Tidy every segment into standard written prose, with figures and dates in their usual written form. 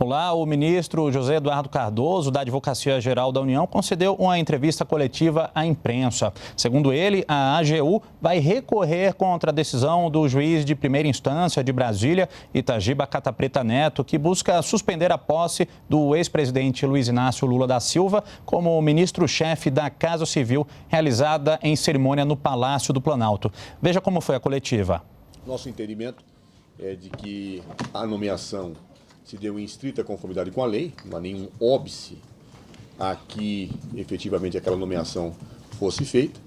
Olá, o ministro José Eduardo Cardoso, da Advocacia Geral da União, concedeu uma entrevista coletiva à imprensa. Segundo ele, a AGU vai recorrer contra a decisão do juiz de primeira instância de Brasília, Itagiba Catapreta Neto, que busca suspender a posse do ex-presidente Luiz Inácio Lula da Silva como ministro-chefe da Casa Civil, realizada em cerimônia no Palácio do Planalto. Veja como foi a coletiva. Nosso entendimento é de que a nomeação se deu em estrita conformidade com a lei, não há nenhum óbice a que efetivamente aquela nomeação fosse feita,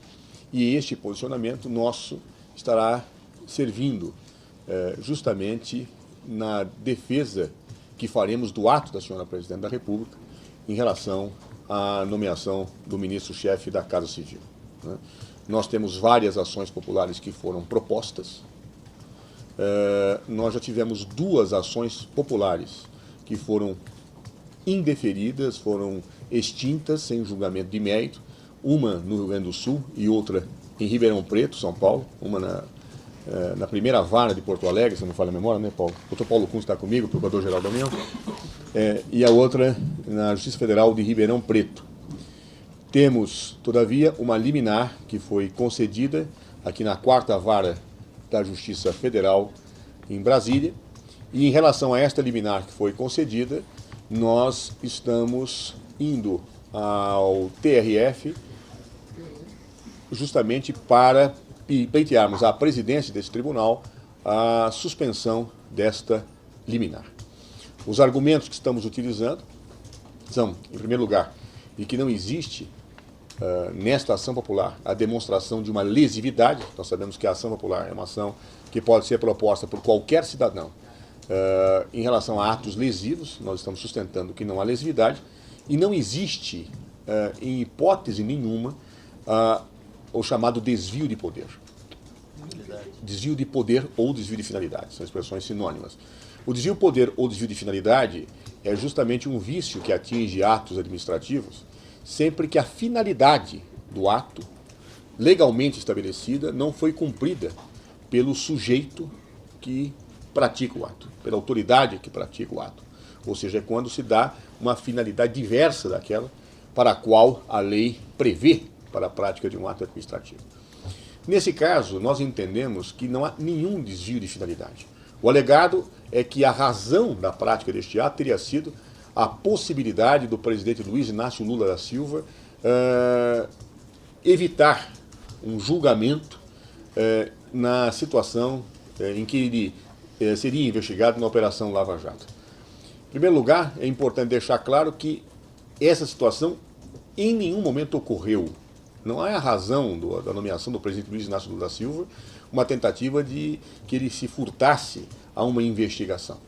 e este posicionamento nosso estará servindo justamente na defesa que faremos do ato da senhora Presidente da República em relação à nomeação do ministro-chefe da Casa Civil. Nós temos várias ações populares que foram propostas. Nós já tivemos 2 ações populares que foram indeferidas, foram extintas sem julgamento de mérito, uma no Rio Grande do Sul e outra em Ribeirão Preto, São Paulo, uma na primeira vara de Porto Alegre, se não me falha a memória, né, Paulo? O doutor Paulo Kunz está comigo, Procurador-Geral da União, e a outra na Justiça Federal de Ribeirão Preto. Temos, todavia, uma liminar que foi concedida aqui na 4ª Vara da Justiça Federal em Brasília, e em relação a esta liminar que foi concedida, nós estamos indo ao TRF justamente para pleitearmos à presidência desse tribunal a suspensão desta liminar. Os argumentos que estamos utilizando são, em primeiro lugar, de que não existe nesta ação popular a demonstração de uma lesividade. Nós sabemos que a ação popular é uma ação que pode ser proposta por qualquer cidadão em relação a atos lesivos. Nós estamos sustentando que não há lesividade e não existe, em hipótese nenhuma, o chamado desvio de poder. Desvio de poder ou desvio de finalidade, são expressões sinônimas. O desvio de poder ou desvio de finalidade é justamente um vício que atinge atos administrativos sempre que a finalidade do ato, legalmente estabelecida, não foi cumprida pelo sujeito que pratica o ato, pela autoridade que pratica o ato. Ou seja, é quando se dá uma finalidade diversa daquela para a qual a lei prevê para a prática de um ato administrativo. Nesse caso, nós entendemos que não há nenhum desvio de finalidade. O alegado é que a razão da prática deste ato teria sido a possibilidade do presidente Luiz Inácio Lula da Silva evitar um julgamento na situação em que ele seria investigado na Operação Lava Jato. Em primeiro lugar, é importante deixar claro que essa situação em nenhum momento ocorreu. Não é a razão da nomeação do presidente Luiz Inácio Lula da Silva uma tentativa de que ele se furtasse a uma investigação.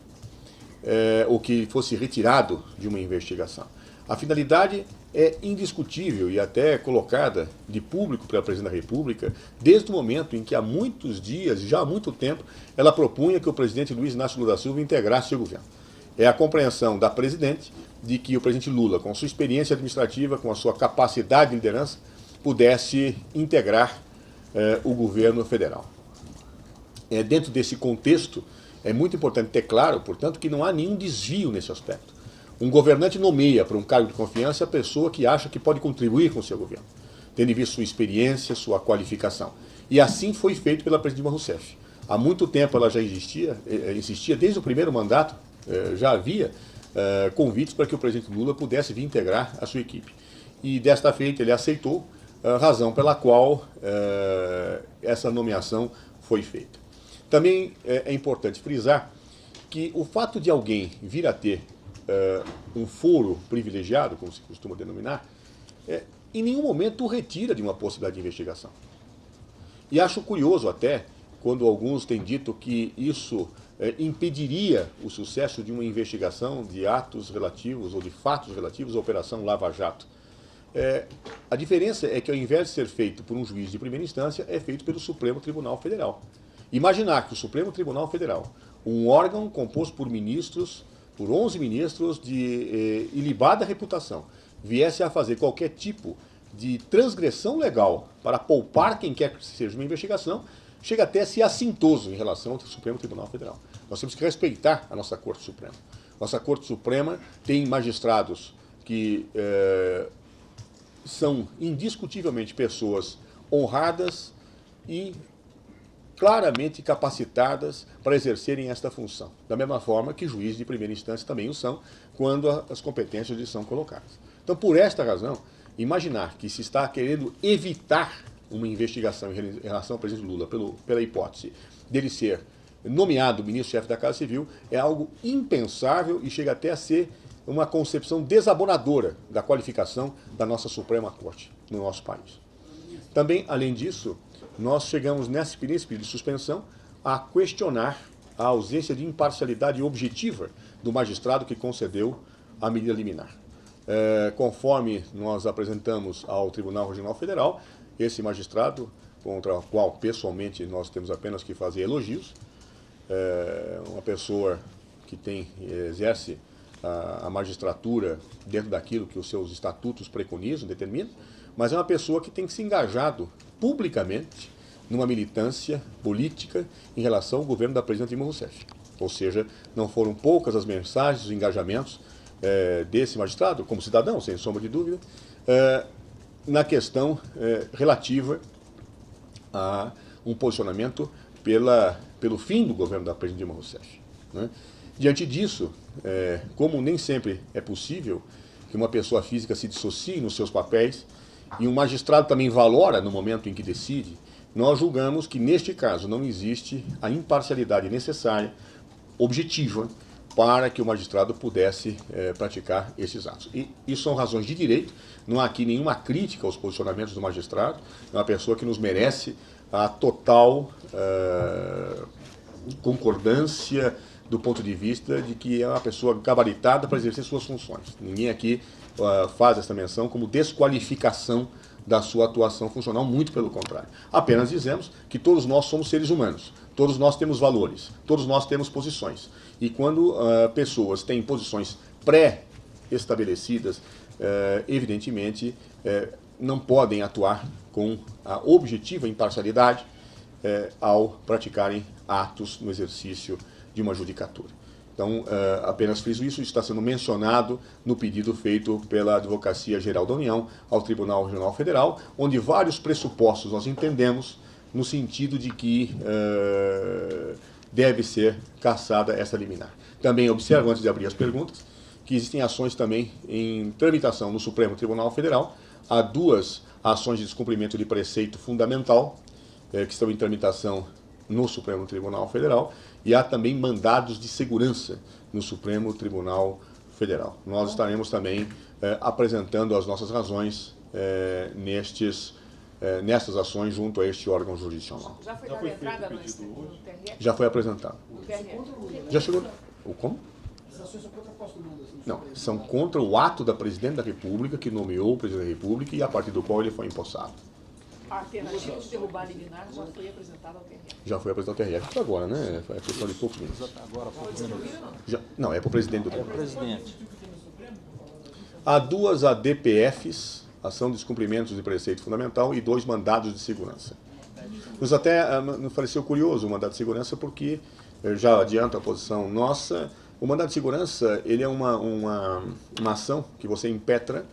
Ou que fosse retirado de uma investigação. A finalidade é indiscutível e até colocada de público pela Presidente da República desde o momento em que há muitos dias, já há muito tempo, ela propunha que o presidente Luiz Inácio Lula da Silva integrasse seu governo. É a compreensão da Presidente de que o presidente Lula, com sua experiência administrativa, com a sua capacidade de liderança, pudesse integrar o governo federal. Dentro desse contexto, é muito importante ter claro, portanto, que não há nenhum desvio nesse aspecto. Um governante nomeia para um cargo de confiança a pessoa que acha que pode contribuir com o seu governo, tendo em vista sua experiência, sua qualificação. E assim foi feito pela presidente Dilma Rousseff. Há muito tempo ela já insistia desde o primeiro mandato, já havia convites para que o presidente Lula pudesse vir integrar a sua equipe. E desta feita ele aceitou, a razão pela qual essa nomeação foi feita. Também é importante frisar que o fato de alguém vir a ter um foro privilegiado, como se costuma denominar, em nenhum momento o retira de uma possibilidade de investigação. E acho curioso até, quando alguns têm dito que isso impediria o sucesso de uma investigação de atos relativos ou de fatos relativos à Operação Lava Jato. A diferença é que, ao invés de ser feito por um juiz de primeira instância, é feito pelo Supremo Tribunal Federal. Imaginar que o Supremo Tribunal Federal, um órgão composto por ministros, por 11 ministros de ilibada reputação, viesse a fazer qualquer tipo de transgressão legal para poupar quem quer que seja uma investigação, chega até a ser assintoso em relação ao Supremo Tribunal Federal. Nós temos que respeitar a nossa Corte Suprema. Nossa Corte Suprema tem magistrados que são indiscutivelmente pessoas honradas e claramente capacitadas para exercerem esta função. Da mesma forma que juízes de primeira instância também o são, quando as competências lhes são colocadas. Então, por esta razão, imaginar que se está querendo evitar uma investigação em relação ao presidente Lula pela hipótese dele ser nomeado ministro-chefe da Casa Civil é algo impensável e chega até a ser uma concepção desabonadora da qualificação da nossa Suprema Corte no nosso país. Também, além disso, nós chegamos nesse período de suspensão a questionar a ausência de imparcialidade objetiva do magistrado que concedeu a medida liminar. Conforme nós apresentamos ao Tribunal Regional Federal, esse magistrado, contra o qual pessoalmente nós temos apenas que fazer elogios, uma pessoa que exerce a magistratura dentro daquilo que os seus estatutos preconizam, determinam, mas é uma pessoa que tem se engajado publicamente numa militância política em relação ao governo da presidenta Dilma Rousseff. Ou seja, não foram poucas as mensagens, os engajamentos desse magistrado, como cidadão, sem sombra de dúvida, na questão relativa a um posicionamento pelo fim do governo da presidenta Dilma Rousseff, né? Diante disso, como nem sempre é possível que uma pessoa física se dissocie nos seus papéis e um magistrado também valora no momento em que decide, nós julgamos que neste caso não existe a imparcialidade necessária, objetiva, para que o magistrado pudesse praticar esses atos. E isso são razões de direito, não há aqui nenhuma crítica aos posicionamentos do magistrado, é uma pessoa que nos merece a total concordância do ponto de vista de que é uma pessoa gabaritada para exercer suas funções. Ninguém aqui faz essa menção como desqualificação da sua atuação funcional, muito pelo contrário. Apenas dizemos que todos nós somos seres humanos, todos nós temos valores, todos nós temos posições. E quando pessoas têm posições pré-estabelecidas, evidentemente não podem atuar com a objetiva imparcialidade ao praticarem atos no exercício de uma judicatura. Então, apenas friso isso, está sendo mencionado no pedido feito pela Advocacia Geral da União ao Tribunal Regional Federal, onde vários pressupostos nós entendemos no sentido de que deve ser cassada essa liminar. Também observo, antes de abrir as perguntas, que existem ações também em tramitação no Supremo Tribunal Federal. Há 2 ações de descumprimento de preceito fundamental que estão em tramitação no Supremo Tribunal Federal, e há também mandados de segurança no Supremo Tribunal Federal. Nós estaremos também apresentando as nossas razões nessas ações junto a este órgão jurisdicional. Já foi dada entrada no TRE? Já foi apresentado. Já chegou. Como? Essas ações são contra a posse do mando? Não, são contra o ato da Presidente da República, que nomeou o Presidente da República e a partir do qual ele foi empossado. A alternativa de derrubar a liminar já foi apresentada ao TRE. Já foi apresentado ao TRE, agora, né? É questão de poucos minutos. Agora, Não, é para o presidente do TRE. presidente. Há 2 ADPFs, ação de descumprimentos de preceito fundamental, e 2 mandados de segurança. Nos até nos pareceu curioso o mandado de segurança, porque, já adianta a posição nossa, o mandado de segurança ele é uma ação que você impetra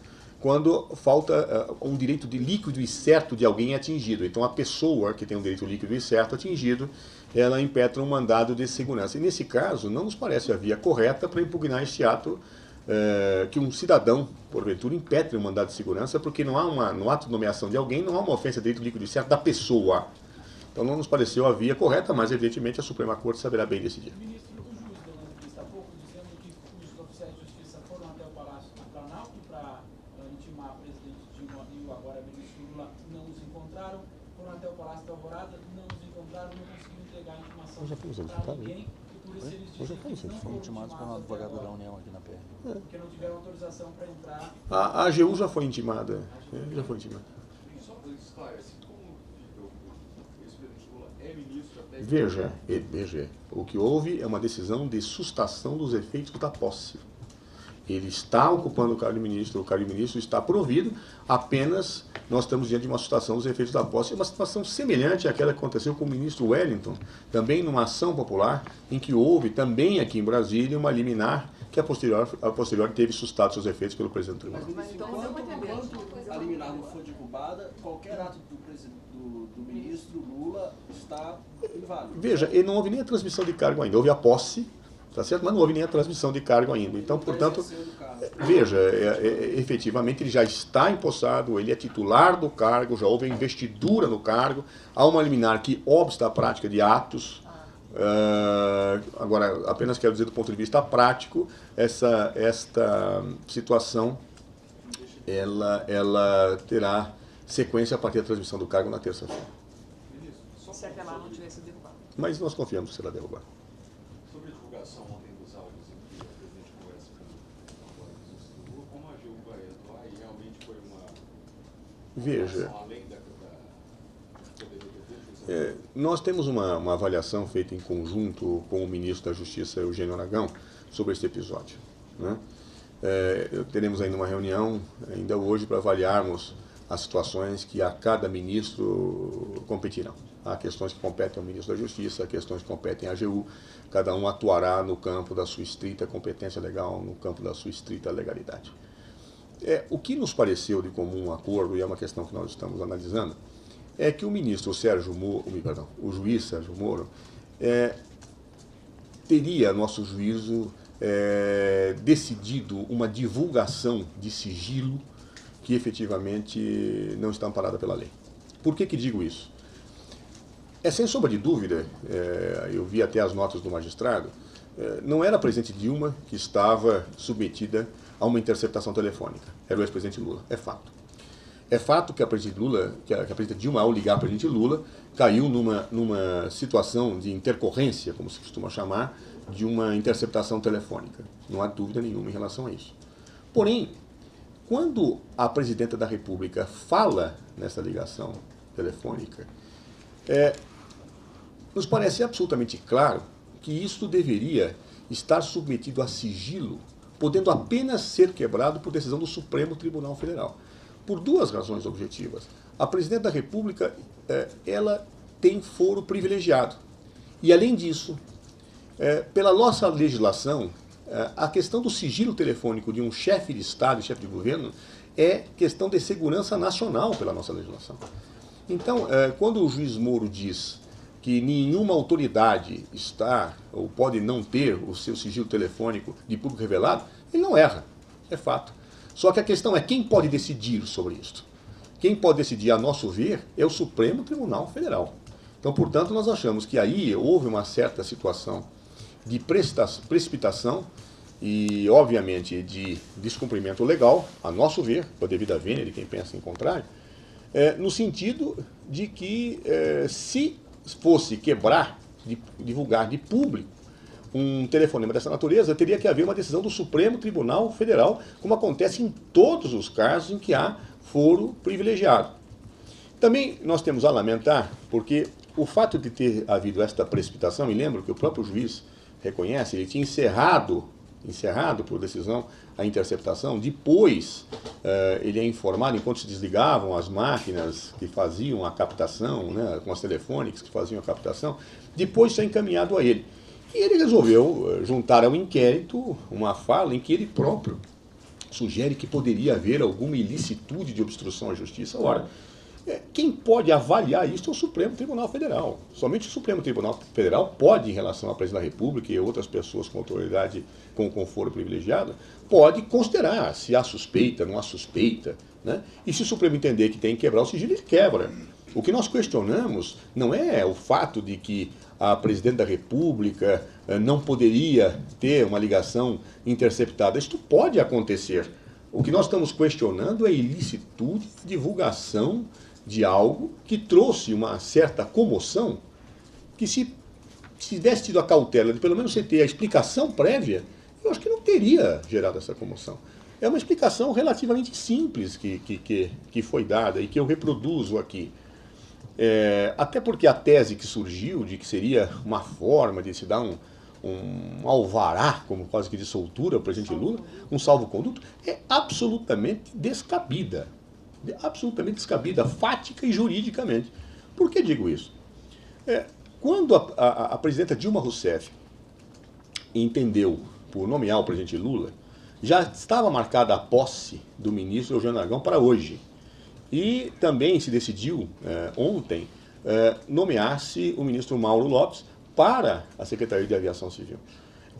quando falta um direito de líquido e certo de alguém atingido. Então, a pessoa que tem um direito líquido e certo atingido, ela impetra um mandado de segurança. E, nesse caso, não nos parece a via correta para impugnar este ato, que um cidadão, porventura, impetre um mandado de segurança, porque não há no ato de nomeação de alguém, não há uma ofensa de direito líquido e certo da pessoa. Então, não nos pareceu a via correta, mas, evidentemente, a Suprema Corte saberá bem decidir. Ministro, o juiz deu uma entrevista há pouco dizendo que os oficiais de justiça foram até o Palácio do Planalto para intimar a presidente Dilma e o agora ministro Lula, não os encontraram, foram até o Palácio da Alvorada, não os encontraram, não conseguiram entregar a intimação para ninguém, e por isso eles dizem que não foram Intimados pelo advogado da União aqui na PR. porque não tiveram autorização para entrar. A AGU já foi intimada. Já foi intimada. Só para esclarecer, como o ex-presidente Lula é ministro até... Veja, o que houve é uma decisão de sustação dos efeitos da posse. Ele está ocupando o cargo de ministro está provido, apenas nós estamos diante de uma situação dos efeitos da posse, uma situação semelhante àquela que aconteceu com o ministro Wellington, também numa ação popular, em que houve também aqui em Brasília uma liminar que a posterior teve sustado seus efeitos pelo presidente do tribunal. Mas então, enquanto a liminar não for derrubada, qualquer ato do ministro Lula está inválido. Veja, não houve nem a transmissão de cargo ainda, houve a posse, tá certo? Mas não houve nem a transmissão de cargo ainda. Então, portanto, veja, efetivamente ele já está empossado, ele é titular do cargo, já houve a investidura no cargo, há uma liminar que obsta a prática de atos. Agora, apenas quero dizer do ponto de vista prático, esta situação ela terá sequência a partir da transmissão do cargo na terça-feira. Se aquela não tivesse derrubado. Mas nós confiamos que será derrubado. Sobre a divulgação ontem dos áudios em que o presidente conversa com o ministro Lula, como a AGU vai atuar e realmente foi uma Veja, ação além da poderia ter feito? nós temos uma avaliação feita em conjunto com o ministro da Justiça, Eugênio Aragão, sobre este episódio, né? Teremos ainda uma reunião, ainda hoje, para avaliarmos as situações que a cada ministro competirão. Há questões que competem ao ministro da Justiça, há questões que competem à AGU, cada um atuará no campo da sua estrita competência legal, no campo da sua estrita legalidade. O que nos pareceu de comum acordo, e é uma questão que nós estamos analisando, é que o ministro Sérgio Moro, o juiz Sérgio Moro, teria, a nosso juízo, decidido uma divulgação de sigilo que efetivamente não está amparada pela lei. Por que digo isso? Sem sombra de dúvida, eu vi até as notas do magistrado, não era a presidente Dilma que estava submetida a uma interceptação telefônica, era o ex-presidente Lula, é fato. É fato que a presidente Dilma, ao ligar para o presidente Lula, caiu numa situação de intercorrência, como se costuma chamar, de uma interceptação telefônica. Não há dúvida nenhuma em relação a isso. Porém, quando a presidenta da República fala nessa ligação telefônica, nos parece absolutamente claro que isso deveria estar submetido a sigilo, podendo apenas ser quebrado por decisão do Supremo Tribunal Federal. Por duas razões objetivas. A presidente da República, ela tem foro privilegiado. E, além disso, pela nossa legislação, a questão do sigilo telefônico de um chefe de Estado e chefe de governo é questão de segurança nacional pela nossa legislação. Então, quando o juiz Moro diz que nenhuma autoridade está ou pode não ter o seu sigilo telefônico de público revelado, ele não erra, é fato. Só que a questão é quem pode decidir sobre isso. Quem pode decidir, a nosso ver, é o Supremo Tribunal Federal. Então, portanto, nós achamos que aí houve uma certa situação de precipitação e, obviamente, de descumprimento legal, a nosso ver, por devida vênia de quem pensa em contrário, no sentido de que se fosse quebrar, divulgar de público um telefonema dessa natureza, teria que haver uma decisão do Supremo Tribunal Federal, como acontece em todos os casos em que há foro privilegiado. Também nós temos a lamentar, porque o fato de ter havido esta precipitação, e lembro que o próprio juiz reconhece, ele tinha encerrado por decisão a interceptação, depois ele é informado, enquanto se desligavam as máquinas que faziam a captação, né, com as telefônicas que faziam a captação, depois isso é encaminhado a ele. E ele resolveu juntar ao inquérito uma fala em que ele próprio sugere que poderia haver alguma ilicitude de obstrução à justiça. Ora, quem pode avaliar isso é o Supremo Tribunal Federal. Somente o Supremo Tribunal Federal pode, em relação à presidente da República e outras pessoas com autoridade com foro privilegiado, pode considerar se há suspeita, não há suspeita, né? E se o Supremo entender que tem que quebrar o sigilo, ele quebra. O que nós questionamos não é o fato de que a presidente da República não poderia ter uma ligação interceptada. Isto pode acontecer. O que nós estamos questionando é a ilicitude de divulgação de algo que trouxe uma certa comoção, que se tivesse tido a cautela de pelo menos você ter a explicação prévia, eu acho que não teria gerado essa comoção. É uma explicação relativamente simples que foi dada e que eu reproduzo aqui. Até porque a tese que surgiu de que seria uma forma de se dar um alvará, como quase que de soltura, o presidente Lula, um salvo-conduto, é absolutamente descabida. Absolutamente descabida, fática e juridicamente. Por que digo isso? Quando a presidenta Dilma Rousseff entendeu por nomear o presidente Lula, já estava marcada a posse do ministro Eugênio Aragão para hoje. E também se decidiu ontem nomear-se o ministro Mauro Lopes para a Secretaria de Aviação Civil.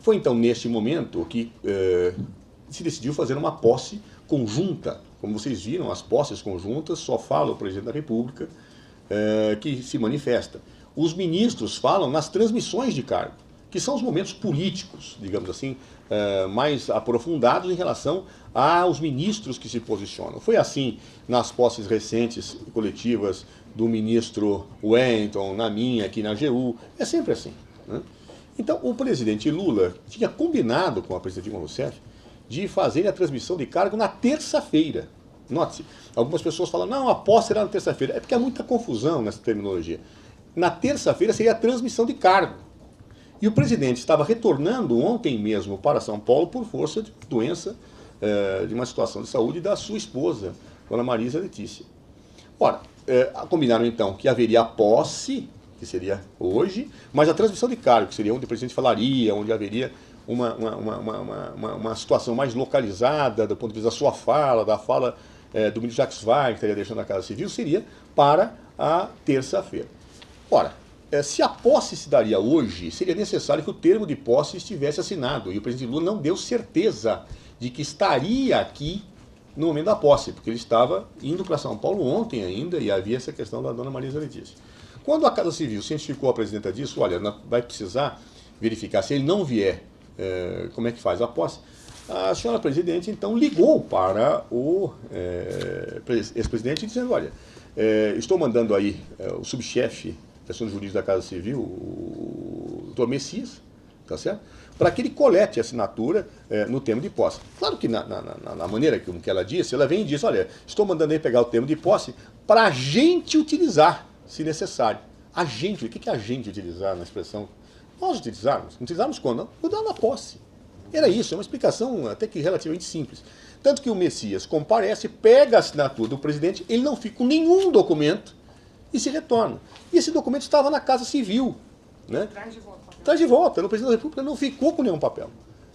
Foi então neste momento que se decidiu fazer uma posse conjunta. Como vocês viram, as posses conjuntas só fala o presidente da República que se manifesta. Os ministros falam nas transmissões de cargo, que são os momentos políticos, digamos assim, mais aprofundados em relação aos ministros que se posicionam. Foi assim nas posses recentes coletivas do ministro Wellington, na minha, aqui na AGU, é sempre assim, né? Então, o presidente Lula tinha combinado com a presidente Dilma Rousseff de fazer a transmissão de cargo na terça-feira. Note-se, algumas pessoas falam, não, a posse será na terça-feira. É porque há muita confusão nessa terminologia. Na terça-feira seria a transmissão de cargo. E o presidente estava retornando ontem mesmo para São Paulo por força de doença, de uma situação de saúde da sua esposa, dona Marisa Letícia. Ora, combinaram então que haveria a posse, que seria hoje, mas a transmissão de cargo, que seria onde o presidente falaria, onde haveria uma situação mais localizada do ponto de vista da sua fala, da fala do ministro Jacques Wagner, que estaria deixando a Casa Civil, seria para a terça-feira. Ora, se a posse se daria hoje, seria necessário que o termo de posse estivesse assinado. E o presidente Lula não deu certeza de que estaria aqui no momento da posse, porque ele estava indo para São Paulo ontem ainda e havia essa questão da dona Marisa Letícia. Quando a Casa Civil cientificou a presidenta disso, olha, vai precisar verificar, se ele não vier, como é que faz a posse, a senhora presidente então ligou para o ex-presidente dizendo, olha, estou mandando aí o subchefe de assuntos jurídicos da Casa Civil, o doutor Messias, tá certo? Para que ele colete a assinatura no termo de posse. Claro que na maneira que ela disse, ela vem e diz, olha, estou mandando aí pegar o termo de posse para a gente utilizar, se necessário. A gente, o que é a gente utilizar na expressão? Nós utilizarmos. Não utilizarmos quando? Não, na posse. Era isso, é uma explicação até que relativamente simples. Tanto que o Messias comparece, pega a assinatura do presidente, ele não fica com nenhum documento e se retorna. E esse documento estava na Casa Civil, né? Traz de volta. Traz de volta. No presidente da República não ficou com nenhum papel.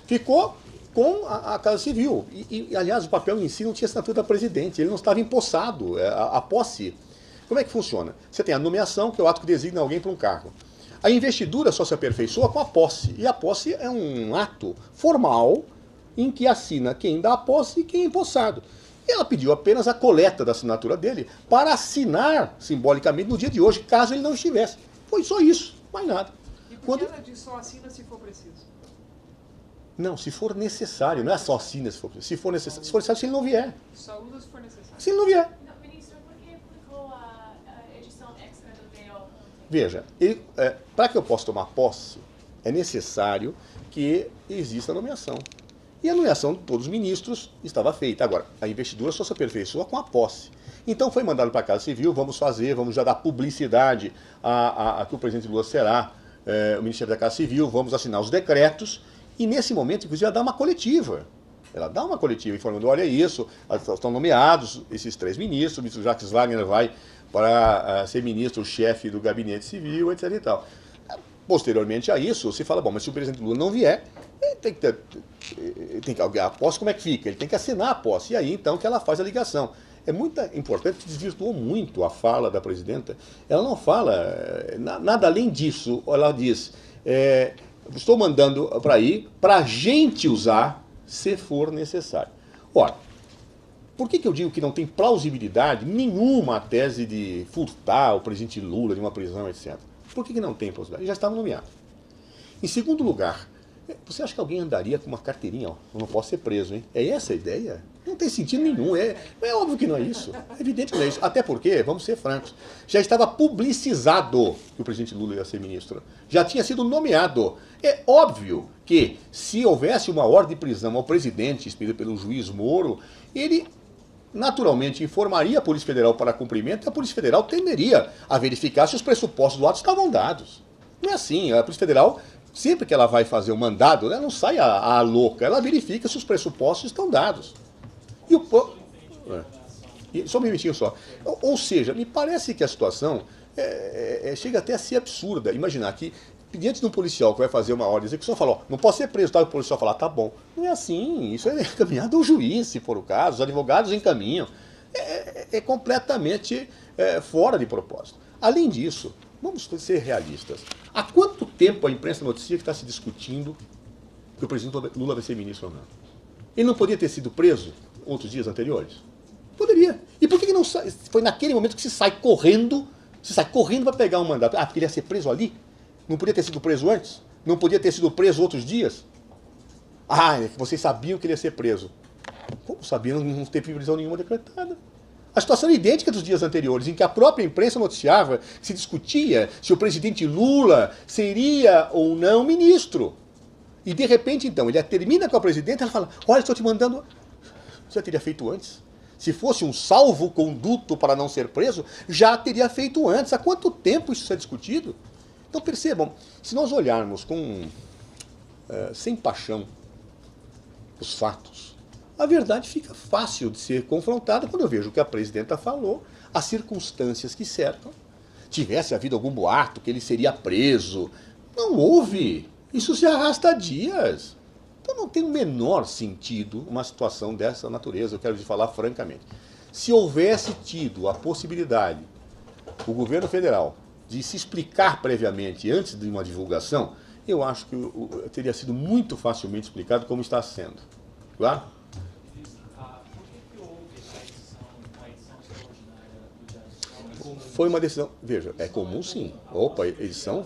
Ficou com a Casa Civil. Aliás, o papel em si não tinha assinatura da presidente, ele não estava empossado. A posse. Como é que funciona? Você tem a nomeação, que é o ato que designa alguém para um cargo. A investidura só se aperfeiçoa com a posse. E a posse é um ato formal em que assina quem dá a posse e quem é empossado. E ela pediu apenas a coleta da assinatura dele para assinar simbolicamente no dia de hoje, caso ele não estivesse. Foi só isso, mais nada. E por que ela diz só assina se for preciso? Não, se for necessário, não é só assina se for preciso. Se for necessário, se ele não vier. Só usa se for necessário. Se ele não vier. Não, ministro, por que publicou a edição extra do DO? Veja, para que eu possa tomar posse, é necessário que exista a nomeação. E a nomeação de todos os ministros estava feita. Agora, a investidura só se aperfeiçoa com a posse. Então foi mandado para a Casa Civil, vamos já dar publicidade a que o presidente Lula será o Ministério da Casa Civil, vamos assinar os decretos, e nesse momento, inclusive, ela dá uma coletiva. Ela dá uma coletiva informando, olha isso, estão nomeados esses 3 ministros, o ministro Jacques Wagner vai para ser ministro-chefe do Gabinete Civil, etc. e tal. Posteriormente a isso, se fala, bom, mas se o presidente Lula não vier, tem que a posse, como é que fica? Ele tem que assinar a posse, e aí então que ela faz a ligação. É muito importante, desvirtuou muito a fala da presidenta. Ela não fala nada além disso. Ela diz, estou mandando para ir, para a gente usar, se for necessário. Ora, por que eu digo que não tem plausibilidade nenhuma a tese de furtar o presidente Lula de uma prisão, etc.? Por que não tem plausibilidade? Ele já estava nomeado. Em segundo lugar, você acha que alguém andaria com uma carteirinha, ó, eu não posso ser preso, hein? É essa a ideia? Não tem sentido nenhum, é óbvio que não é isso, é evidente que não é isso. Até porque, vamos ser francos, já estava publicizado que o presidente Lula ia ser ministro, já tinha sido nomeado. É óbvio que se houvesse uma ordem de prisão ao presidente, expedida pelo juiz Moro, ele naturalmente informaria a Polícia Federal para cumprimento e a Polícia Federal tenderia a verificar se os pressupostos do ato estavam dados. Não é assim, a Polícia Federal sempre que ela vai fazer o mandado, ela não sai a louca, ela verifica se os pressupostos estão dados. E o só um minutinho só. Ou seja, me parece que a situação chega até a ser absurda. Imaginar que, diante de um policial que vai fazer uma ordem de execução, fala, ó, não posso ser preso, tá? O policial fala, tá bom. Não é assim, isso é encaminhado ao juiz, se for o caso, os advogados encaminham. É completamente fora de propósito. Além disso, vamos ser realistas. Há quanto tempo a imprensa noticia que está se discutindo que o presidente Lula vai ser ministro ou não? Ele não poderia ter sido preso outros dias anteriores? Poderia. E por que não sai? Foi naquele momento que se sai correndo para pegar um mandato. Ah, porque ele ia ser preso ali? Não podia ter sido preso antes? Não podia ter sido preso outros dias? Ah, é que vocês sabiam que ele ia ser preso. Como sabiam? Não teve prisão nenhuma decretada. A situação é idêntica dos dias anteriores, em que a própria imprensa noticiava, se discutia se o presidente Lula seria ou não ministro. E de repente, então, ele termina com a presidenta, ela fala, olha, estou te mandando... Já teria feito antes. Se fosse um salvo-conduto para não ser preso, já teria feito antes. Há quanto tempo isso é discutido? Então percebam, se nós olharmos sem paixão os fatos, a verdade fica fácil de ser confrontada quando eu vejo o que a presidenta falou, as circunstâncias que cercam. Tivesse havido algum boato que ele seria preso. Não houve. Isso se arrasta há dias. Então não tem o menor sentido uma situação dessa natureza, eu quero te falar francamente. Se houvesse tido a possibilidade, o governo federal, de se explicar previamente antes de uma divulgação, eu acho que teria sido muito facilmente explicado como está sendo. Claro? Foi uma decisão, veja, é comum sim. Opa, edição.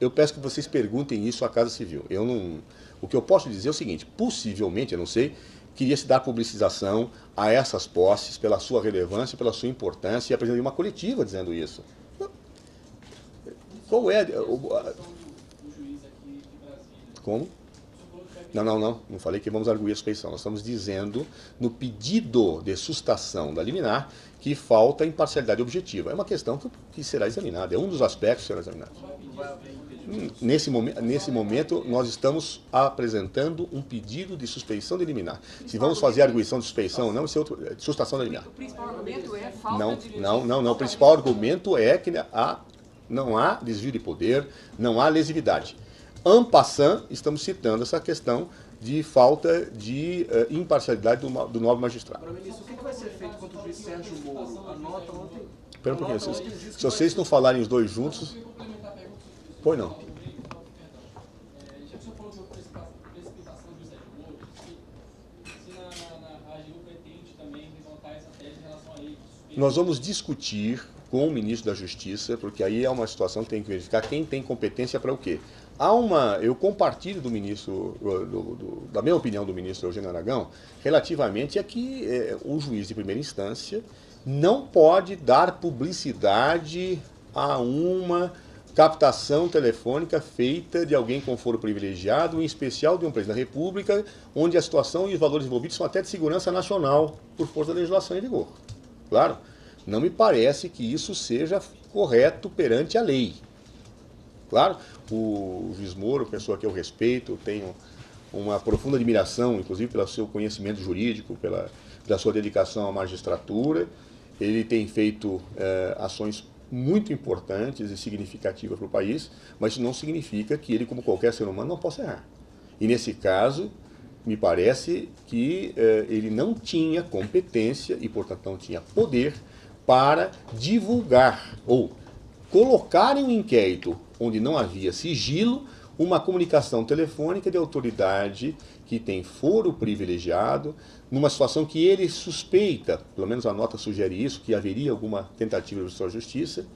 Eu peço que vocês perguntem isso à Casa Civil. Eu não... O que eu posso dizer é o seguinte, possivelmente, eu não sei, queria se dar publicização a essas posses pela sua relevância, pela sua importância, e apresentar uma coletiva dizendo isso. Qual é... Como? Não falei que vamos arguir a suspeição. Nós estamos dizendo, no pedido de sustação da liminar, que falta imparcialidade objetiva. É uma questão que será examinada, é um dos aspectos que será examinado. Nesse momento, nós estamos apresentando um pedido de suspeição de liminar. Se vamos fazer arguição de suspeição ou não, isso é outro, de sustação da liminar. O principal argumento é falta de... Não. O principal argumento é que não há desvio de poder, não há lesividade. En passant, estamos citando essa questão de falta de imparcialidade do nobre magistrado. Agora, ministro, o que vai ser feito contra o juiz Sérgio Moro? A nota ontem... Espera um pouquinho, se vocês não falarem os dois juntos... Pois não. Já que o senhor falou de precipitação do Sérgio Moro, se a AGU pretende também levantar essa tese em relação a ele. Nós vamos discutir com o ministro da Justiça, porque aí é uma situação que tem que verificar quem tem competência para o quê. Eu compartilho do ministro, da minha opinião do ministro Eugênio Aragão, relativamente a que o juiz de primeira instância não pode dar publicidade a uma captação telefônica feita de alguém com foro privilegiado, em especial de um presidente da República, onde a situação e os valores envolvidos são até de segurança nacional, por força da legislação em vigor. Claro, não me parece que isso seja correto perante a lei. Claro, o juiz Moro, pessoa que eu respeito, tenho uma profunda admiração, inclusive pelo seu conhecimento jurídico, pela sua dedicação à magistratura. Ele tem feito ações muito importantes e significativas para o país, mas isso não significa que ele, como qualquer ser humano, não possa errar. E nesse caso, me parece que ele não tinha competência e, portanto, não tinha poder para divulgar ou colocar em um inquérito onde não havia sigilo uma comunicação telefônica de autoridade que tem foro privilegiado, numa situação que ele suspeita, pelo menos a nota sugere isso, que haveria alguma tentativa de obstrução à justiça,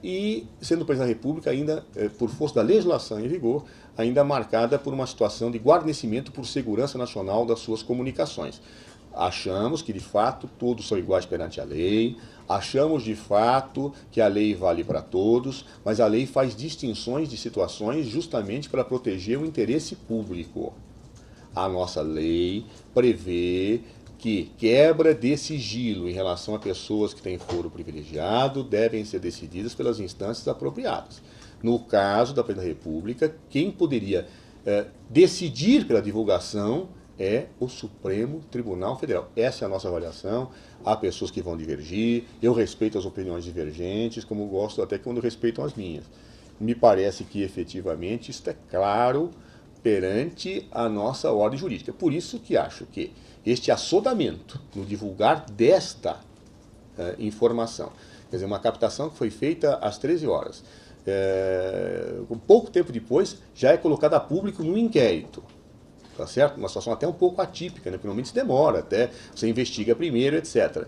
e sendo o presidente da República ainda, por força da legislação em vigor, ainda marcada por uma situação de guarnecimento por segurança nacional das suas comunicações. Achamos que, de fato, todos são iguais perante a lei, achamos, de fato, que a lei vale para todos, mas a lei faz distinções de situações justamente para proteger o interesse público. A nossa lei prevê que quebra de sigilo em relação a pessoas que têm foro privilegiado devem ser decididas pelas instâncias apropriadas. No caso da Presidência da República, quem poderia decidir pela divulgação é o Supremo Tribunal Federal. Essa é a nossa avaliação. Há pessoas que vão divergir, eu respeito as opiniões divergentes, como gosto até quando respeitam as minhas. Me parece que, efetivamente, isso é claro perante a nossa ordem jurídica. Por isso que acho que este assodamento no divulgar desta informação, quer dizer, uma captação que foi feita às 13 horas, pouco tempo depois, já é colocada a público no inquérito. Tá certo? Uma situação até um pouco atípica, né? Porque normalmente se demora, até você investiga primeiro, etc.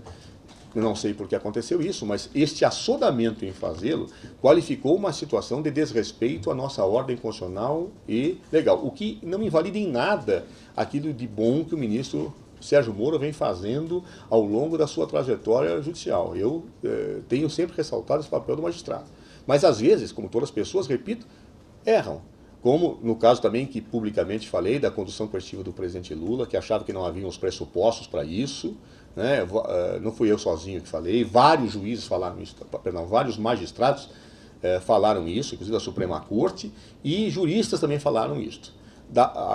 Eu não sei por que aconteceu isso, mas este assodamento em fazê-lo qualificou uma situação de desrespeito à nossa ordem constitucional e legal, o que não invalida em nada aquilo de bom que o ministro Sérgio Moro vem fazendo ao longo da sua trajetória judicial. Eu tenho sempre ressaltado esse papel do magistrado. Mas às vezes, como todas as pessoas, repito, erram. Como no caso também que publicamente falei da condução coercitiva do presidente Lula, que achava que não haviam os pressupostos para isso, né? Não fui eu sozinho que falei, vários juízes falaram isso, perdão, vários magistrados falaram isso, inclusive da Suprema Corte, e juristas também falaram isso.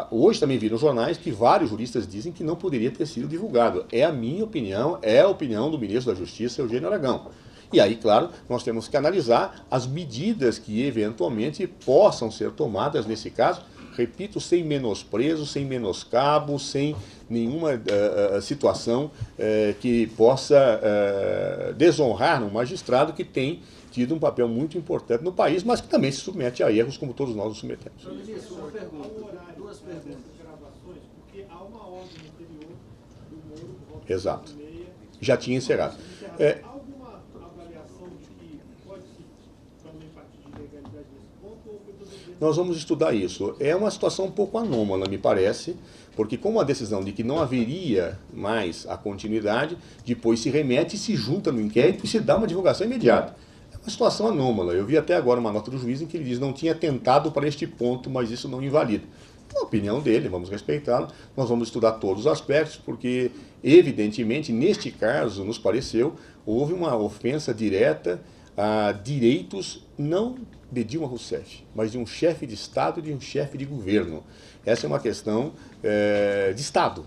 Hoje também viram jornais que vários juristas dizem que não poderia ter sido divulgado. É a minha opinião, é a opinião do ministro da Justiça, Eugênio Aragão. E aí, claro, nós temos que analisar as medidas que eventualmente possam ser tomadas nesse caso, repito, sem menosprezo, sem menoscabo, sem nenhuma situação que possa desonrar um magistrado que tem tido um papel muito importante no país, mas que também se submete a erros como todos nós nos submetemos. Ministro, uma pergunta, duas perguntas. Porque há uma ordem anterior do Moro por volta Exato. de 6h30. Já tinha encerrado. Há alguma avaliação de que pode-se também partir de legalidade nesse ponto? Ou foi todo dia? Nós vamos estudar isso. É uma situação um pouco anômala, me parece, porque como a decisão de que não haveria mais a continuidade, depois se remete e se junta no inquérito e se dá uma divulgação imediata. É uma situação anômala. Eu vi até agora uma nota do juiz em que ele diz não tinha tentado para este ponto, mas isso não invalida. É a opinião dele, vamos respeitá-la. Nós vamos estudar todos os aspectos, porque, evidentemente, neste caso, nos pareceu, houve uma ofensa direta a direitos não de Dilma Rousseff, mas de um chefe de Estado e de um chefe de governo. Essa é uma questão de Estado,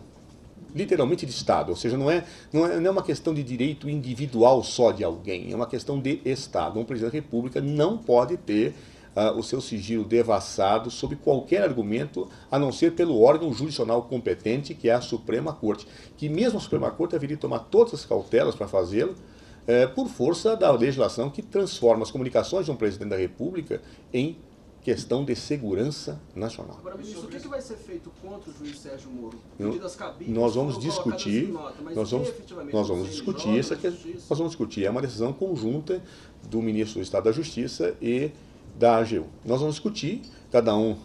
literalmente de Estado, ou seja, não é uma questão de direito individual só de alguém, é uma questão de Estado. Um presidente da República não pode ter o seu sigilo devassado sob qualquer argumento, a não ser pelo órgão jurisdicional competente, que é a Suprema Corte, que mesmo a Suprema Corte deveria tomar todas as cautelas para fazê-lo, por força da legislação que transforma as comunicações de um presidente da República em questão de segurança nacional. Agora, ministro, o que vai ser feito contra o juiz Sérgio Moro? Nós Nós vamos discutir, nós vamos discutir, é uma decisão conjunta do ministro do Estado da Justiça e da AGU. Nós vamos discutir, cada um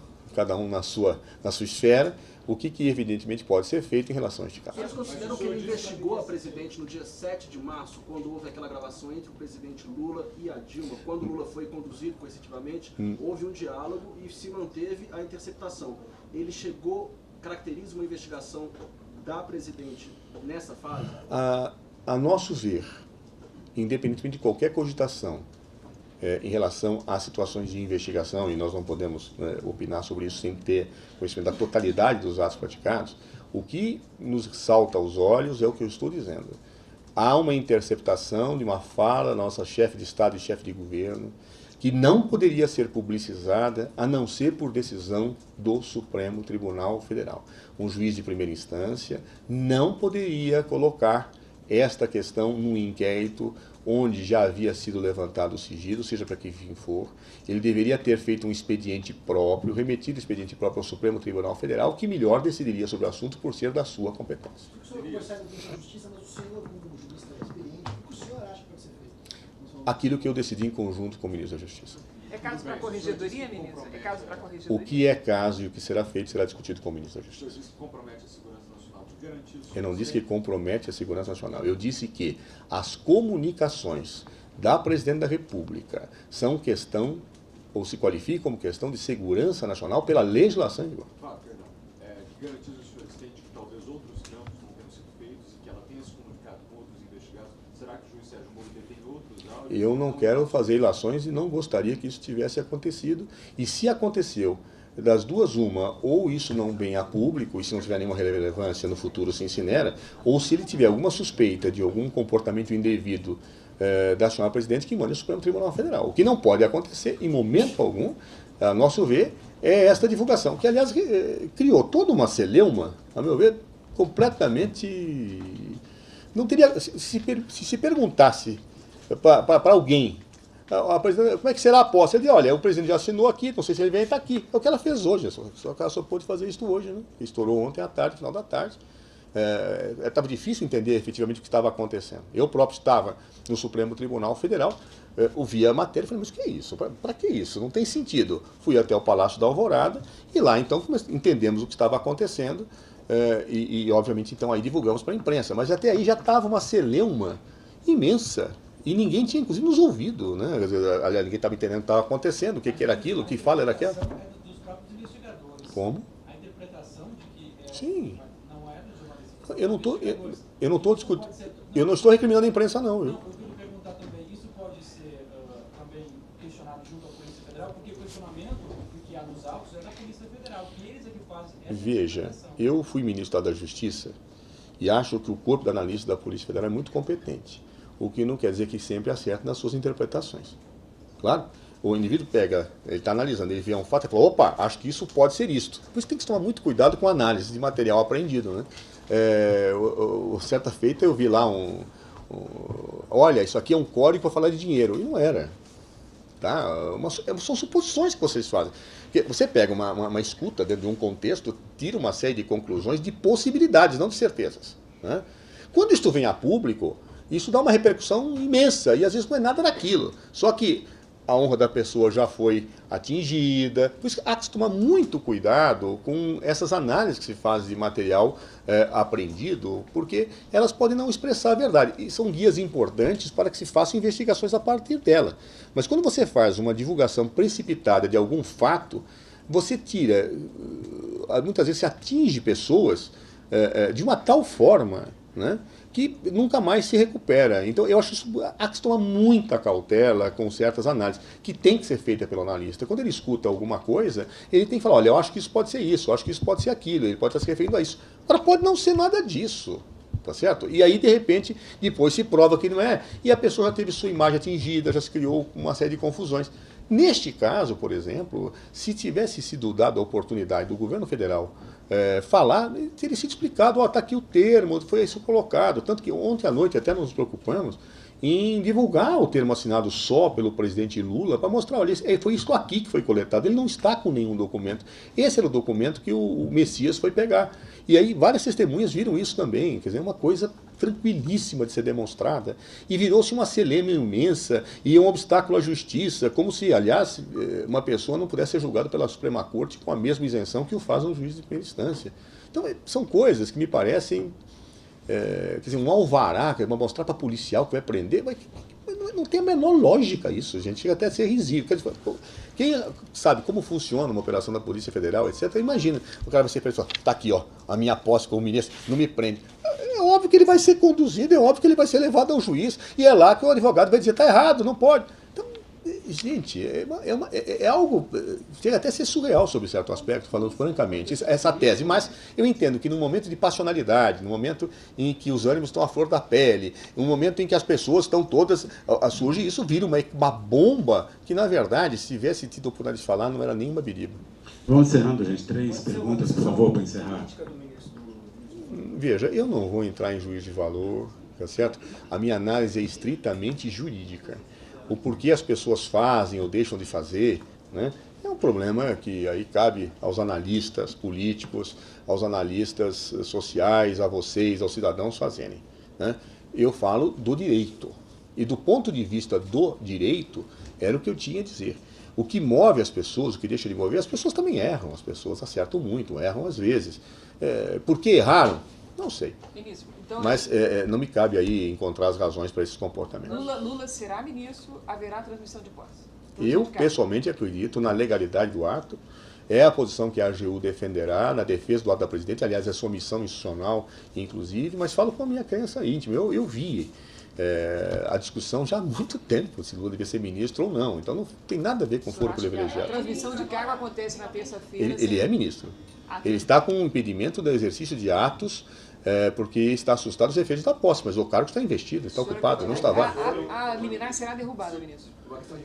na sua esfera, o que evidentemente pode ser feito em relação a este caso. Vocês consideram que ele investigou a presidente no dia 7 de março, quando houve aquela gravação entre o presidente Lula e a Dilma? Quando Lula foi conduzido coercitivamente, houve um diálogo e se manteve a interceptação. Ele caracteriza uma investigação da presidente nessa fase? A nosso ver, independentemente de qualquer cogitação, em relação a situações de investigação, e nós não podemos opinar sobre isso sem ter conhecimento da totalidade dos atos praticados, o que nos salta aos olhos é o que eu estou dizendo. Há uma interceptação de uma fala da nossa chefe de Estado e chefe de governo que não poderia ser publicizada a não ser por decisão do Supremo Tribunal Federal. Um juiz de primeira instância não poderia colocar esta questão num inquérito onde já havia sido levantado o sigilo, seja para que fim for. Ele deveria ter feito um expediente próprio, remetido o expediente próprio ao Supremo Tribunal Federal, que melhor decidiria sobre o assunto por ser da sua competência. O senhor conversar com o ministro da Justiça, mas o senhor, como jurista experiente, o que o senhor acha que pode ser feito? Aquilo que eu decidi em conjunto com o ministro da Justiça. É caso para corregedoria, ministro? É caso para corregedoria? O que é caso e o que será feito será discutido com o ministro da Justiça. Isso compromete a segurança nacional, garantir o Eu não disse que compromete a segurança nacional. Eu disse que as comunicações da Presidente da República são questão, ou se qualificam como questão de segurança nacional pela legislação em vigor. perdão, que garantiza o senhor tem de que talvez outros campos não tenham sido feitos e que ela tenha se comunicado com outros investigados. Será que o juiz Sérgio Moro detém outros áudios? Eu não quero fazer ilações e não gostaria que isso tivesse acontecido. E se aconteceu, das duas uma, ou isso não vem a público, e se não tiver nenhuma relevância no futuro se incinera, ou se ele tiver alguma suspeita de algum comportamento indevido da senhora presidente, que mande ao Supremo Tribunal Federal. O que não pode acontecer, em momento algum, a nosso ver, é esta divulgação, que aliás criou toda uma celeuma, a meu ver, completamente... Não teria, se perguntasse para alguém, como é que será a posse? Ele diz, olha, o presidente já assinou aqui, não sei se ele vem, está aqui. É o que ela fez hoje, só que ela só pôde fazer isso hoje, né? Estourou ontem à tarde, final da tarde. Estava difícil entender efetivamente o que estava acontecendo. Eu próprio estava no Supremo Tribunal Federal, ouvi a matéria e falei, mas o que é isso? Para que isso? Não tem sentido. Fui até o Palácio da Alvorada e lá então entendemos o que estava acontecendo e obviamente então aí divulgamos para a imprensa. Mas até aí já estava uma celeuma imensa. E ninguém tinha, inclusive, nos ouvido, né? Aliás, ninguém estava entendendo o que estava acontecendo, o que era aquilo, que fala era aquela. A interpretação é dos próprios investigadores. Como? A interpretação de que Sim. não é dos jornalistas. Eu não estou discutindo. Eu não estou recriminando a imprensa, não. Não, eu queria perguntar também, isso pode ser também questionado junto à Polícia Federal, porque o questionamento que há nos autos é da Polícia Federal, que eles é que fazem essa Veja, interpretação. eu fui ministro da Justiça e acho que o corpo de analistas da Polícia Federal é muito competente. O que não quer dizer que sempre acerte nas suas interpretações. Claro, o indivíduo pega, ele está analisando, ele vê um fato e fala, opa, acho que isso pode ser isto. Por isso tem que tomar muito cuidado com a análise de material apreendido, né? Certa feita eu vi lá olha, isso aqui é um código para falar de dinheiro. E não era. Tá? São suposições que vocês fazem. Porque você pega uma escuta dentro de um contexto, tira uma série de conclusões de possibilidades, não de certezas. Né? Quando isto vem a público, isso dá uma repercussão imensa, e às vezes não é nada daquilo. Só que a honra da pessoa já foi atingida. Por isso há que se tomar muito cuidado com essas análises que se fazem de material apreendido, porque elas podem não expressar a verdade. E são guias importantes para que se façam investigações a partir dela. Mas quando você faz uma divulgação precipitada de algum fato, você tira, muitas vezes se atinge pessoas de uma tal forma, né, que nunca mais se recupera. Então eu acho isso, há que se tomar muita cautela com certas análises, que tem que ser feita pelo analista. Quando ele escuta alguma coisa, ele tem que falar, olha, eu acho que isso pode ser isso, eu acho que isso pode ser aquilo, ele pode estar se referindo a isso. Agora pode não ser nada disso, tá certo? E aí, de repente, depois se prova que não é, e a pessoa já teve sua imagem atingida, já se criou uma série de confusões. Neste caso, por exemplo, se tivesse sido dada a oportunidade do governo federal falar, teria sido explicado, está aqui o termo, foi isso colocado. Tanto que ontem à noite até nos preocupamos em divulgar o termo assinado só pelo presidente Lula, para mostrar, olha, foi isso aqui que foi coletado, ele não está com nenhum documento. Esse era o documento que o Messias foi pegar. E aí várias testemunhas viram isso também, quer dizer, uma coisa tranquilíssima de ser demonstrada, e virou-se uma celeuma imensa e um obstáculo à justiça, como se, aliás, uma pessoa não pudesse ser julgada pela Suprema Corte com a mesma isenção que o faz um juiz de primeira instância. Então, são coisas que me parecem, quer dizer, um alvará, que vai mostrar para policial que vai prender, mas não tem a menor lógica isso, gente, chega até a ser risível. Quem sabe como funciona uma operação da Polícia Federal, etc., imagina, o cara vai ser preso, está aqui, ó, a minha posse como ministro, não me prende. É óbvio que ele vai ser conduzido, é óbvio que ele vai ser levado ao juiz, e é lá que o advogado vai dizer, está errado, não pode. Então, gente, é algo, chega até a ser surreal sobre certo aspecto, falando francamente, essa tese, mas eu entendo que no momento de passionalidade, no momento em que os ânimos estão à flor da pele, no momento em que as pessoas estão todas, surge isso, vira uma bomba, que na verdade, se tivesse tido a oportunidade de falar, não era nenhuma biriba. Vamos encerrando, gente. 3 perguntas, por favor, para encerrar. Veja, eu não vou entrar em juízo de valor, tá certo? A minha análise é estritamente jurídica. O porquê as pessoas fazem ou deixam de fazer, né, é um problema que aí cabe aos analistas políticos, aos analistas sociais, a vocês, aos cidadãos fazerem. Né? Eu falo do direito. E do ponto de vista do direito, era o que eu tinha a dizer. O que move as pessoas, o que deixa de mover, as pessoas também erram, as pessoas acertam muito, erram às vezes. Por que erraram? Não sei. Ministro, então, mas não me cabe aí encontrar as razões para esses comportamentos. Lula será ministro, haverá transmissão de posse? Eu, pessoalmente, acredito na legalidade do ato. É a posição que a AGU defenderá na defesa do ato da presidente. Aliás, é sua missão institucional, inclusive, mas falo com a minha crença íntima. Eu vi a discussão já há muito tempo se Lula devia ser ministro ou não. Então não tem nada a ver com foro A privilegiado. transmissão de cargo acontece na terça-feira. Ele é ministro. Ele está com um impedimento do exercício de atos porque está assustado dos efeitos da posse, mas o cargo está investido, está ocupado, não estava. A liminar será derrubada, ministro.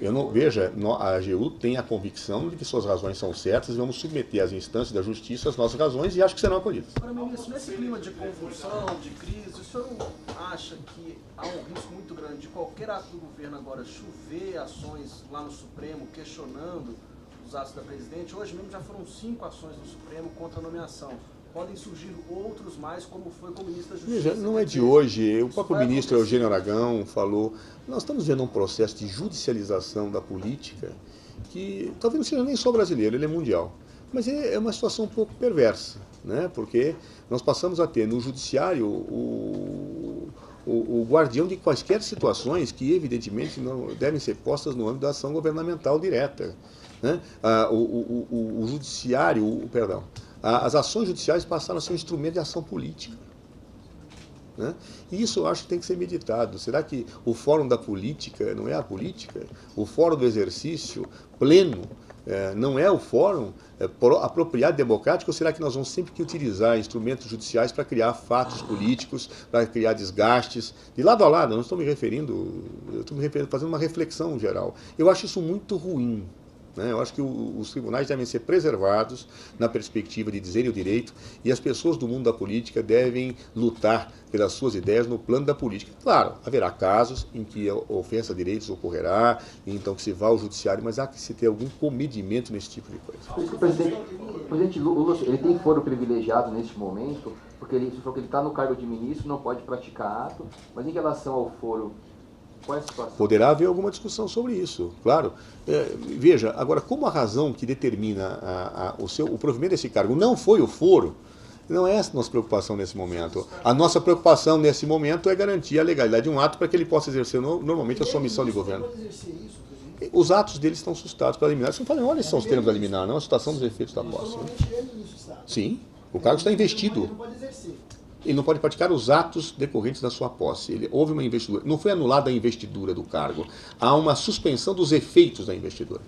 Eu não, veja, a AGU tem a convicção de que suas razões são certas e vamos submeter às instâncias da justiça as nossas razões e acho que serão acolhidas. Agora, ministro, nesse clima de convulsão, de crise, o senhor não acha que há um risco muito grande de qualquer ato do governo agora chover ações lá no Supremo questionando os atos da presidente? Hoje mesmo já foram 5 ações no Supremo contra a nomeação. Podem surgir outros mais, como foi com o ministro da Justiça. Veja, não é de hoje. O próprio ministro Eugênio Aragão falou, nós estamos vendo um processo de judicialização da política que talvez não seja nem só brasileiro, ele é mundial. Mas é uma situação um pouco perversa, né? Porque nós passamos a ter no judiciário o guardião de quaisquer situações que evidentemente não devem ser postas no âmbito da ação governamental direta, né? O judiciário, perdão, as ações judiciais passaram a ser um instrumento de ação política, né? E isso eu acho que tem que ser meditado. Será que o fórum da política não é a política? O fórum do exercício pleno não é o fórum apropriado democrático? Ou será que nós vamos sempre que utilizar instrumentos judiciais para criar fatos políticos, para criar desgastes? De lado a lado, eu não estou me referindo, fazendo uma reflexão geral. Eu acho isso muito ruim. Eu acho que os tribunais devem ser preservados na perspectiva de dizerem o direito e as pessoas do mundo da política devem lutar pelas suas ideias no plano da política. Claro, haverá casos em que a ofensa a direitos ocorrerá, então que se vá ao judiciário, mas há que se ter algum comedimento nesse tipo de coisa. O presidente Lula, ele tem foro privilegiado neste momento, porque ele falou que ele está no cargo de ministro, não pode praticar ato, mas em relação ao foro, qual é a situação? Poderá haver alguma discussão sobre isso, claro. Veja, agora, como a razão que determina o provimento desse cargo não foi o foro, não é essa a nossa preocupação nesse momento. A nossa preocupação nesse momento é garantir a legalidade de um ato para que ele possa exercer normalmente a sua missão de governo. Os atos dele estão suscitados pela liminar. Vocês não falam, olha, esses são os termos da liminar, não a situação dos efeitos da posse. Sim, o cargo está investido. Ele não pode praticar os atos decorrentes da sua posse. Houve uma investidura. Não foi anulada a investidura do cargo. Há uma suspensão dos efeitos da investidura.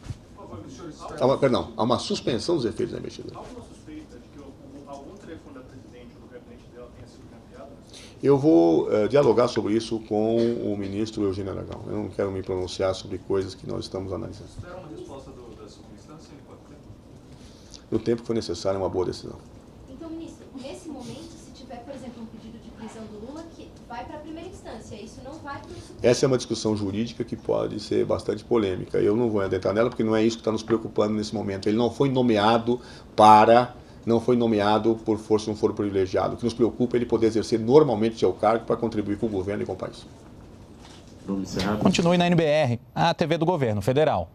Há uma suspensão dos efeitos da investidura. Há alguma suspeita de que algum telefone da presidente ou do gabinete dela tenha sido hackeado? Eu vou dialogar sobre isso com o ministro Eugênio Aragão. Eu não quero me pronunciar sobre coisas que nós estamos analisando. Espera uma resposta da subinstância em quanto tempo? No tempo que for necessário, é uma boa decisão. Então, ministro, nesse momento, por exemplo, um pedido de prisão do Lula que vai para a primeira instância, isso não vai para o Supremo. Essa é uma discussão jurídica que pode ser bastante polêmica. Eu não vou adentrar nela porque não é isso que está nos preocupando nesse momento. Ele não foi nomeado por força de um foro privilegiado. O que nos preocupa é ele poder exercer normalmente seu cargo para contribuir com o governo e com o país. Continue na NBR, a TV do Governo Federal.